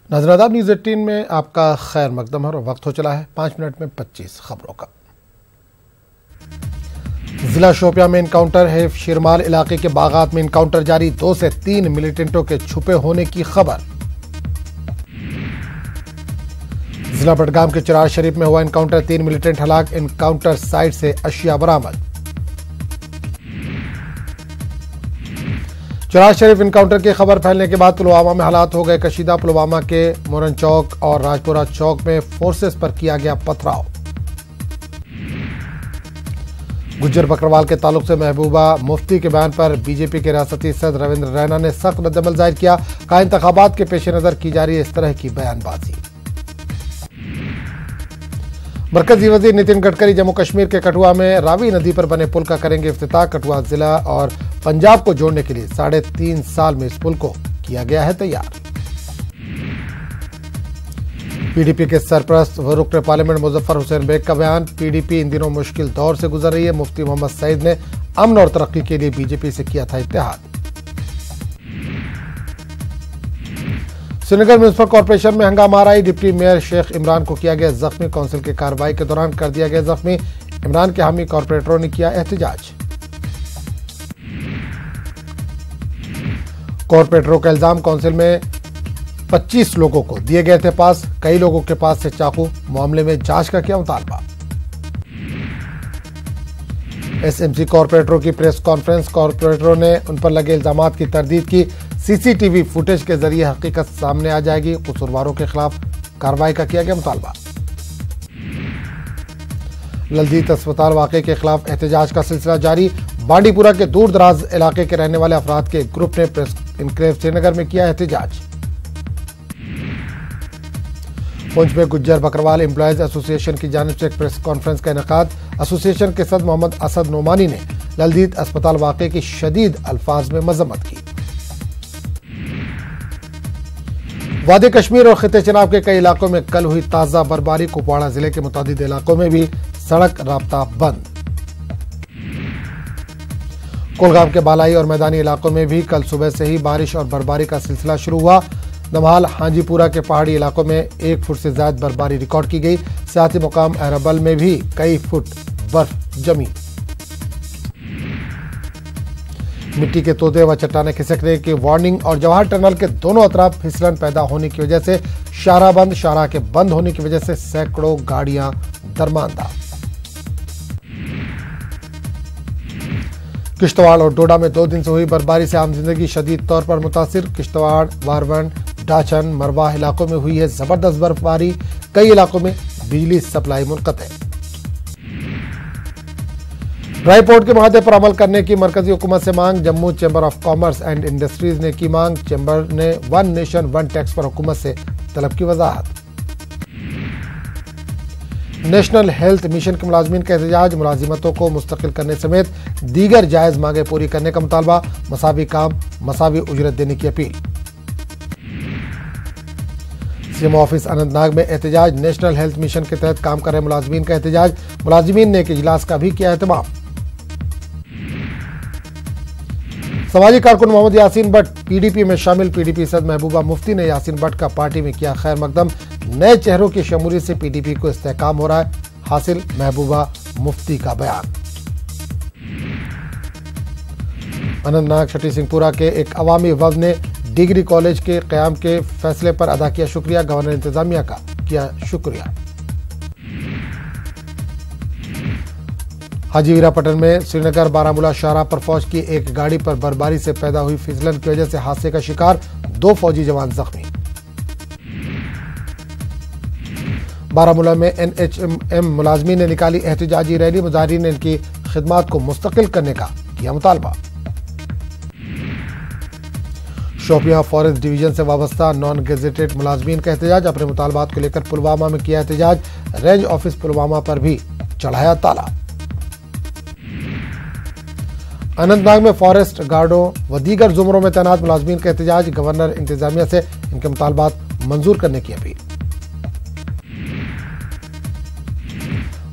नाज़रीन न्यूज़ 18 में आपका खैर मकदम है और वक्त हो चला है 5 मिनट में 25 खबरों का। जिला शोपियां में इनकाउंटर है। शिरमाल इलाके के बागात में इनकाउंटर जारी। 2 से 3 मिलिटेंटों के छुपे होने की खबर। जिला बडगाम के चिराग शरीफ में हुआ इनकाउंटर। 3 मिलिटेंट हलाक। इनकाउंटर साइट से अशिया बरामद। चिराग शरीफ इनकाउंटर की खबर फैलने के बाद पुलवामा में हालात हो गए कशीदा। पुलवामा के मोरन चौक और राजपुरा चौक में फोर्सेस पर किया गया पथराव। गुज्जर बकरवाल के ताल्लुक से महबूबा मुफ्ती के बयान पर बीजेपी के रियासती सदर रविंद्र रैना ने सख्त रद्दअमल जाहिर किया। कहा इंतखाबात के पेश नजर की जा रही है इस तरह की बयानबाजी। मरकजी वजीर नितिन गडकरी जम्मू कश्मीर के कठुआ में रावी नदी पर बने पुल का करेंगे इफ्तिताह। कठुआ जिला और पंजाब को जोड़ने के लिए 3.5 साल में इस पुल को किया गया है तैयार। पीडीपी के सरपरस्त व रुकन पार्लियामेंट मुजफ्फर हुसैन बेग का बयान। पीडीपी इन दिनों मुश्किल दौर से गुजर रही है। मुफ्ती मोहम्मद सईद ने अमन और तरक्की के लिए बीजेपी से किया था इत्तेहाद। श्रीनगर म्युनिसिपल कॉर्पोरेशन में हंगामा आई। डिप्टी मेयर शेख इमरान को किया गया जख्मी। काउंसिल की कार्रवाई के दौरान कर दिया गया जख्मी। इमरान के हामी कॉर्पोरेटरों ने किया एहतजाज। कॉर्पोरेटरों का इल्जाम काउंसिल में 25 लोगों को दिए गए थे पास। कई लोगों के पास से चाकू। मामले में जांच का किया मुतालबा। एसएमसी कॉर्पोरेटरों की प्रेस कॉन्फ्रेंस। कॉर्पोरेटरों ने उन पर लगे इल्जामात की तरदीद की। सीसीटीवी फुटेज के जरिए हकीकत सामने आ जाएगी। कसूरवारों के खिलाफ कार्रवाई का किया गया मुतालबा। ललदीत अस्पताल वाकये के खिलाफ एहतजाज का सिलसिला जारी। बांडीपुरा के दूर दराज इलाके के रहने वाले अफराद के ग्रुप ने प्रेस इनक्लेव श्रीनगर में किया एहतजाज। पुंछ में गुज्जर बकरवाल एम्प्लॉयज एसोसिएशन की जानिब से एक प्रेस कॉन्फ्रेंस का इनेकाद। एसोसिएशन के सदर मोहम्मद असद नोमानी ने ललदीत अस्पताल वाकये की शदीद अल्फाज में मजम्मत की। वादी कश्मीर और खिते चनाब के कई इलाकों में कल हुई ताजा बर्फबारी। कुपवाड़ा जिले के मुतादिद इलाकों में भी सड़क राब्ता बंद। कुलगाम के बालाई और मैदानी इलाकों में भी कल सुबह से ही बारिश और बर्फबारी का सिलसिला शुरू हुआ। नमहाल हांजीपुरा के पहाड़ी इलाकों में 1 फुट से ज्यादा बर्फबारी रिकॉर्ड की गई। साथ ही मुकाम अहरबल में भी कई फुट बर्फ जमी। मिट्टी के तोदे व चट्टाने खिसकने की वार्निंग और जवाहर टनल के दोनों अतराफ फिसलन पैदा होने की वजह से शाहराह के बंद होने की वजह से सैकड़ों गाड़ियां दरमांदा। किश्तवाड़ और डोडा में 2 दिन से हुई बर्फबारी से आम जिंदगी शदीद तौर पर मुतासिर। किश्तवाड़, वारवन, डाचन, मरवाह इलाकों में हुई है जबरदस्त बर्फबारी। कई इलाकों में बिजली सप्लाई मुनक़ते। ड्राई पोर्ट के माहदे पर अमल करने की मरकजी हुकूमत से मांग। Jammu chamber of commerce and industries ने की मांग। चैम्बर ने 1 नेशन 1 टैक्स पर हुकूमत से तलब की वजाहत। नेशनल हेल्थ मिशन के मुलाजमीन का एहतजाज। मुलाजिमतों को मुस्तकिल करने समेत दीगर जायज मांगे पूरी करने का मुतालबा। मसावी काम मसावी उजरत देने की अपील। सीएम ऑफिस अनंतनाग में एहतजाज। नेशनल हेल्थ मिशन के तहत काम कर रहे मुलाजमीन का एहतजाज। मुलाजमीन ने एक इजलास का भी किया एहतमाम। समाजी कारकुन मोहम्मद यासीन भट्ट पीडीपी में शामिल। पीडीपी सदर महबूबा मुफ्ती ने यासीन भट्ट का पार्टी में किया खैर मकदम। नए चेहरों की शमूलियत से पीडीपी को इस्तेहकाम हो रहा है। हासिल महबूबा मुफ्ती का बयान। अनंतनाग छठी सिंहपुरा के एक अवामी वफ्द ने डिग्री कॉलेज के क़याम के फैसले पर अदा किया शुक्रिया। गवर्नर इंतजामिया का किया शुक्रिया। हाजी वीरापटन में श्रीनगर बारामूला शाहराह पर फौज की एक गाड़ी पर बर्फबारी से पैदा हुई फिसलन की वजह से हादसे का शिकार 2 फौजी जवान जख्मी। बारामूला में एनएचएम मुलाजमीन ने निकाली एहतजाजी रैली। मुजाहिरीन ने इनकी खिदमात को मुस्तकिल करने का किया मुतालबा। शोपियां फॉरेस्ट डिवीजन से वाबस्ता नॉन गेजेटेड मुलाजमीन का एहतजाज। अपने मुतालबात को लेकर पुलवामा में किया एहतजाज। रेंज ऑफिस पुलवामा पर भी चढ़ाया ताला। अनंतनाग में फॉरेस्ट गार्डों व दीगर जुमरों में तैनात मुलाजमीन का एहतजाज। गवर्नर इंतजामिया से इनके मुतालबात मंजूर करने की अपील।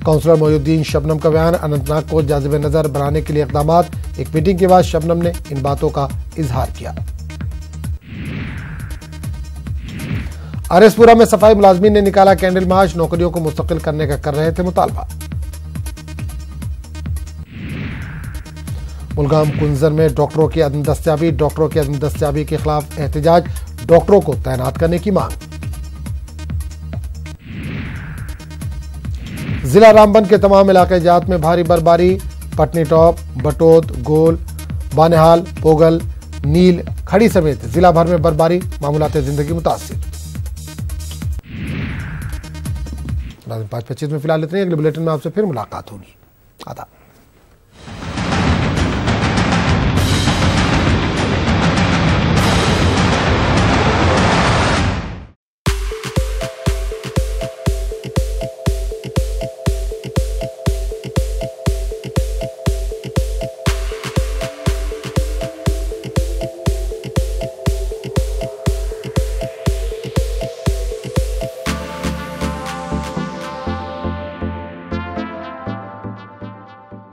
काउंसलर मोयुद्दीन शबनम का बयान। अनंतनाग को जाज़िब नजर बनाने के लिए इक़दामात। एक मीटिंग के बाद शबनम ने इन बातों का इजहार किया। आरएसपुरा में सफाई मुलाजमीन ने निकाला कैंडल मार्च, नौकरियों को मुस्तकिल करने का कर रहे थे मुतालबा। कुलगाम कुंजर में डॉक्टरों की अदम दस्तयाबी के खिलाफ एहतजाज, डॉक्टरों को तैनात करने की मांग। जिला रामबन के तमाम इलाके जात में भारी बर्फबारी, पटनी टॉप, बटोत, गोल, बानेहाल, पोगल, नील, खड़ी समेत जिला भर में बर्फबारी, मामूलात जिंदगी मुतासिर। 5:25 में फिलहाल इतने, अगले बुलेटिन में आपसे फिर मुलाकात होगी। आदाब।